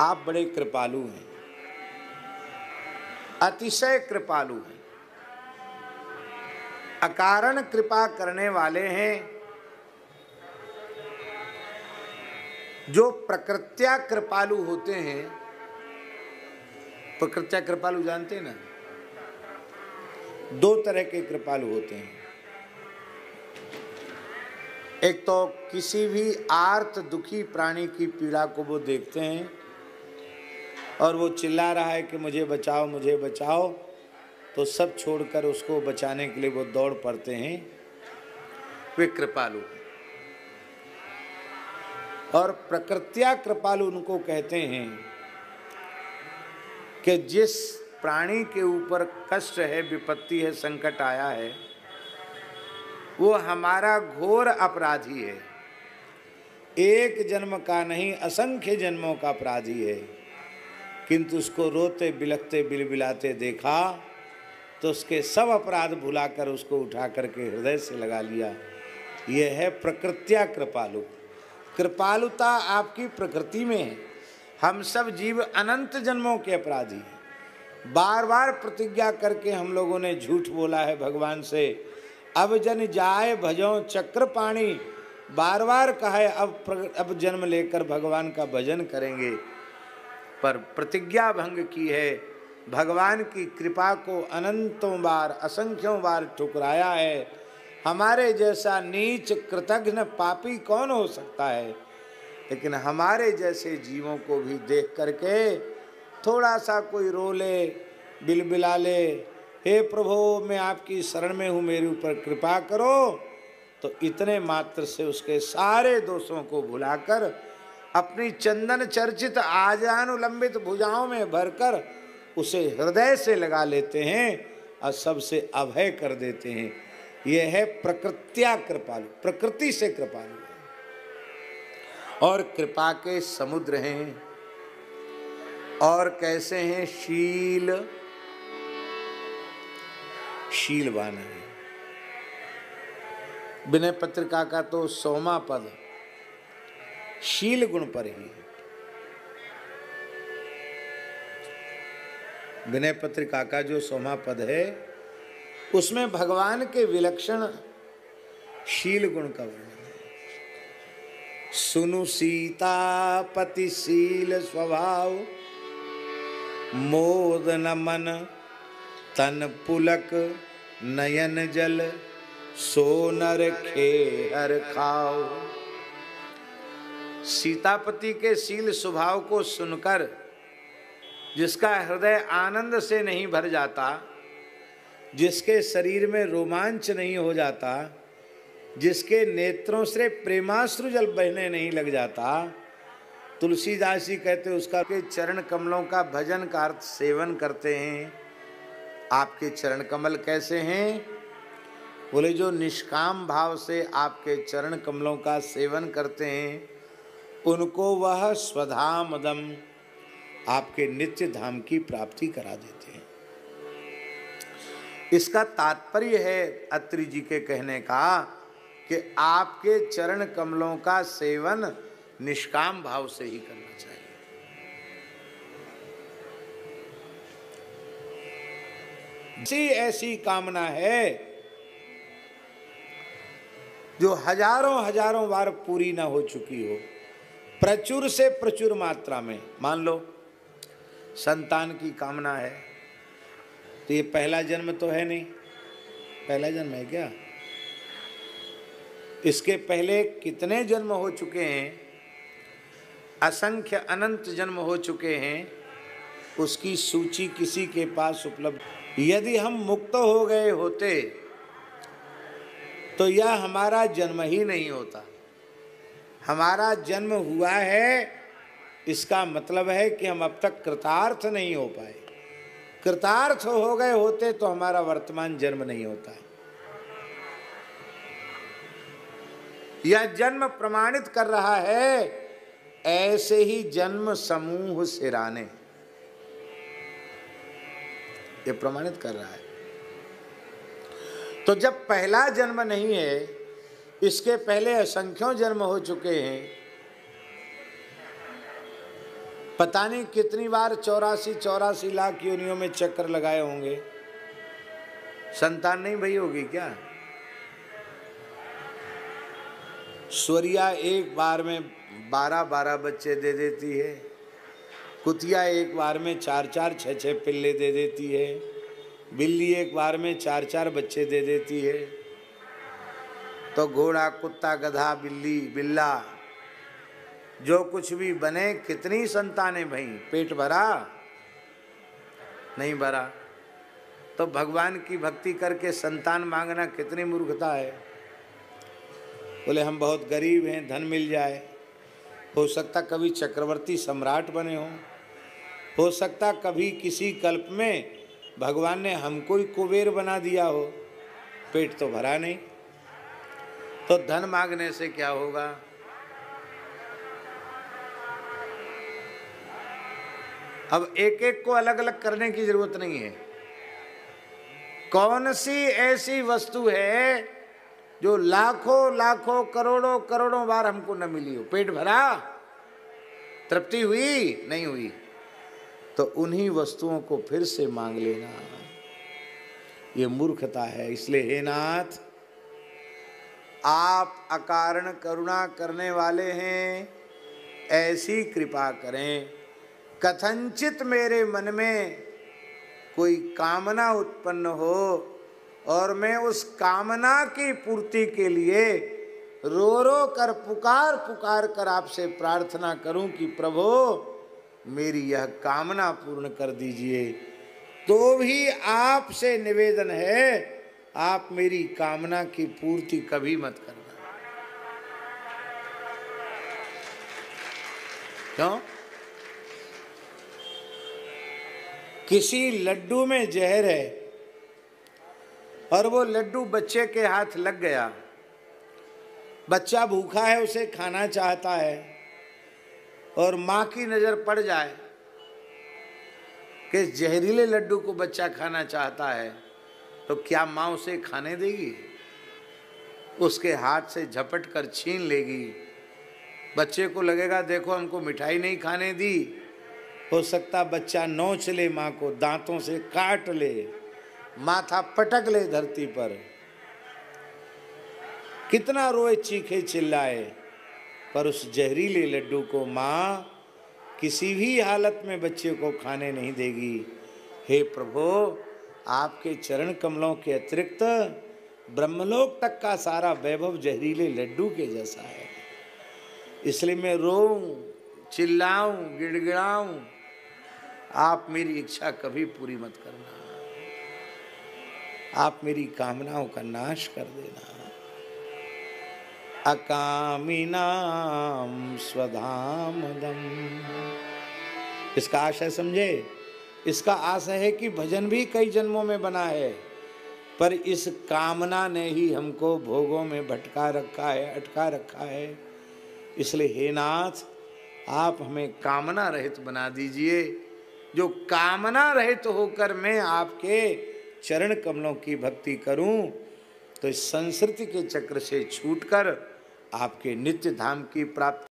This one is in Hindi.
आप बड़े कृपालु हैं, अतिशय कृपालु हैं, अकारण कृपा करने वाले हैं। जो प्रकृत्या कृपालु होते हैं, प्रकृत्या कृपालु जानते हैं ना, दो तरह के कृपालु होते हैं। एक तो किसी भी आर्त दुखी प्राणी की पीड़ा को वो देखते हैं और वो चिल्ला रहा है कि मुझे बचाओ मुझे बचाओ, तो सब छोड़कर उसको बचाने के लिए वो दौड़ पड़ते हैं, वे कृपालु। और प्रकृत्या कृपालु उनको कहते हैं कि जिस प्राणी के ऊपर कष्ट है, विपत्ति है, संकट आया है, वो हमारा घोर अपराधी है, एक जन्म का नहीं असंख्य जन्मों का अपराधी है, किंतु उसको रोते बिलखते बिलबिलाते देखा तो उसके सब अपराध भुलाकर उसको उठा करके हृदय से लगा लिया। यह है प्रकृत्या कृपालु। कृपालुता आपकी प्रकृति में है। हम सब जीव अनंत जन्मों के अपराधी हैं। बार बार प्रतिज्ञा करके हम लोगों ने झूठ बोला है भगवान से, अब जन जाए भजो चक्रपाणी, बार बार कहा है अब जन्म लेकर भगवान का भजन करेंगे, पर प्रतिज्ञा भंग की है। भगवान की कृपा को अनंतों बार असंख्यों बार ठुकराया है। हमारे जैसा नीच कृतघ्न पापी कौन हो सकता है, लेकिन हमारे जैसे जीवों को भी देख करके थोड़ा सा कोई रो ले, बिलबिला ले, हे प्रभु मैं आपकी शरण में हूँ, मेरे ऊपर कृपा करो, तो इतने मात्र से उसके सारे दोषों को भुलाकर अपनी चंदन चर्चित आजानुलंबित भुजाओं में भरकर उसे हृदय से लगा लेते हैं और सबसे अभय कर देते हैं। यह है प्रकृत्या कृपालु, प्रकृति से कृपालु है और कृपा के समुद्र हैं। और कैसे हैं? शीलवान है। विनय पत्रिका का तो 100वां पद शील गुण पर ही है। विनय पत्रिका का जो 100वां पद है उसमें भगवान के विलक्षण शील गुण का वर्णन है। सुनु सीतापति शील स्वभाव, मोद न मन तन पुलक नयन जल, सो नर खेहर खाओ। सीतापति के शील स्वभाव को सुनकर जिसका हृदय आनंद से नहीं भर जाता, जिसके शरीर में रोमांच नहीं हो जाता, जिसके नेत्रों से प्रेमाश्रु जल बहने नहीं लग जाता, तुलसीदास जी कहते उसका के चरण कमलों का भजन का अर्थ सेवन करते हैं। आपके चरण कमल कैसे हैं? बोले जो निष्काम भाव से आपके चरण कमलों का सेवन करते हैं उनको वह स्वधामदम आपके नित्य धाम की प्राप्ति करा देते हैं। इसका तात्पर्य है अत्रि जी के कहने का कि आपके चरण कमलों का सेवन निष्काम भाव से ही करना चाहिए। ऐसी कामना है जो हजारों बार पूरी ना हो चुकी हो, प्रचुर से प्रचुर मात्रा में। मान लो संतान की कामना है, तो ये पहला जन्म तो है नहीं, पहला जन्म है क्या? इसके पहले कितने जन्म हो चुके हैं, असंख्य अनंत जन्म हो चुके हैं, उसकी सूची किसी के पास उपलब्ध। यदि हम मुक्त हो गए होते तो यह हमारा जन्म ही नहीं होता। हमारा जन्म हुआ है, इसका मतलब है कि हम अब तक कृतार्थ नहीं हो पाए। कृतार्थ हो गए होते तो हमारा वर्तमान जन्म नहीं होता। यह जन्म प्रमाणित कर रहा है, ऐसे ही जन्म समूह सिराने, ये प्रमाणित कर रहा है। तो जब पहला जन्म नहीं है, इसके पहले असंख्यों जन्म हो चुके हैं, पता नहीं कितनी बार 84 लाख योनियों में चक्कर लगाए होंगे, संतान नहीं भई होगी क्या? सूर्या एक बार में 12 बच्चे दे देती है, कुतिया एक बार में 4 6 पिल्ले दे देती है, बिल्ली एक बार में 4 बच्चे दे देती है। तो घोड़ा, कुत्ता, गधा, बिल्ली, बिल्ला, जो कुछ भी बने, कितनी संतानें भई, पेट भरा? नहीं भरा। तो भगवान की भक्ति करके संतान मांगना कितनी मूर्खता है। बोले हम बहुत गरीब हैं, धन मिल जाए, हो सकता कभी चक्रवर्ती सम्राट बने हो सकता कभी किसी कल्प में भगवान ने हमको ही कुबेर बना दिया हो, पेट तो भरा नहीं। तो धन मांगने से क्या होगा? अब एक एक को अलग अलग करने की जरूरत नहीं है। कौन सी ऐसी वस्तु है जो लाखों करोड़ों करोड़ों बार हमको न मिली हो? पेट भरा? तृप्ति हुई? नहीं हुई। तो उन्हीं वस्तुओं को फिर से मांग लेना ये मूर्खता है। इसलिए हे नाथ, आप अकारण करुणा करने वाले हैं, ऐसी कृपा करें कथनचित मेरे मन में कोई कामना उत्पन्न हो और मैं उस कामना की पूर्ति के लिए रो रो कर पुकार कर आपसे प्रार्थना करूं कि प्रभु मेरी यह कामना पूर्ण कर दीजिए। तो भी आपसे निवेदन है, आप मेरी कामना की पूर्ति कभी मत करना। क्यों? किसी लड्डू में जहर है और वो लड्डू बच्चे के हाथ लग गया, बच्चा भूखा है, उसे खाना चाहता है और माँ की नजर पड़ जाए कि जहरीले लड्डू को बच्चा खाना चाहता है, तो क्या माँ उसे खाने देगी? उसके हाथ से झपट कर छीन लेगी। बच्चे को लगेगा देखो हमको मिठाई नहीं खाने दी। हो सकता बच्चा नोच ले माँ को, दांतों से काट ले, माथा पटक ले धरती पर, कितना रोए चीखे चिल्लाए, पर उस जहरीले लड्डू को माँ किसी भी हालत में बच्चे को खाने नहीं देगी। हे प्रभु, आपके चरण कमलों के अतिरिक्त ब्रह्मलोक तक का सारा वैभव जहरीले लड्डू के जैसा है। इसलिए मैं रोऊं, चिल्लाऊं, गिड़गिड़ाऊं, आप मेरी इच्छा कभी पूरी मत करना, आप मेरी कामनाओं का नाश कर देना। अकामिनाम स्वधामदम। इसका आशय समझे? इसका आशय है कि भजन भी कई जन्मों में बना है, पर इस कामना ने ही हमको भोगों में भटका रखा है, अटका रखा है। इसलिए हे नाथ, आप हमें कामना रहित बना दीजिए। जो कामना रहित होकर मैं आपके चरण कमलों की भक्ति करूं, तो इस संस्कृति के चक्र से छूटकर आपके नित्य धाम की प्राप्ति